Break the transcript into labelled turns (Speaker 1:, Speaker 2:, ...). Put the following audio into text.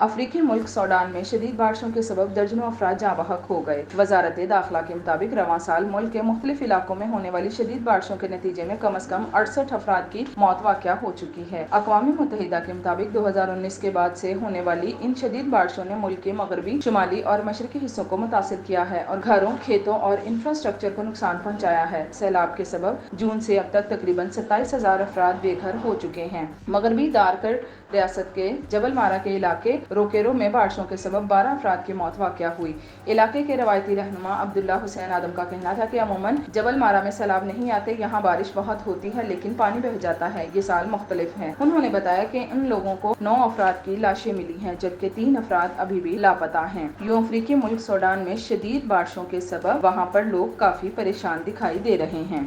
Speaker 1: अफ्रीकी मुल्क सूडान में शदीद बारिशों के सबब दर्जनों अफराद जाँ बहक हो गए। वजारत दाखिला के मुताबिक रवां साल मुल्क के मुख्तलिफ इलाकों में होने वाली शदीद बारिशों के नतीजे में कम अज कम 68 अफराद की मौत वाक़या हो चुकी है। अक़वाम मुत्तहिदा के मुताबिक 2019 के बाद से होने वाली इन शदीद बारिशों ने मुल्क के मगरबी, शुमाली और मशरकी हिस्सों को मुतासिर किया है और घरों, खेतों और इंफ्रास्ट्रक्चर को नुकसान पहुँचाया है। सैलाब के सबब जून से अब तक तकरीबन 27,000 अफराद बेघर हो चुके हैं। मगरबी दारकर रियासत के जबल मारा के इलाके रोकेरो में बारिशों के सबब 12 अफराद की मौत वाक़या हुई। इलाके के रवायती रहनुमा अब्दुल्ला हुसैन आदम का कहना था कि अमूमन जबल मारा में सैलाब नहीं आते, यहाँ बारिश बहुत होती है लेकिन पानी बह जाता है। ये साल मुख्तलिफ है। उन्होंने बताया कि इन लोगों को 9 अफराद की लाशें मिली हैं जबकि 3 अफराद अभी भी लापता हैं। यूं अफ्रीकी मुल्क सूडान में शदीद बारिशों के सबब वहाँ पर लोग काफी परेशान दिखाई दे रहे हैं।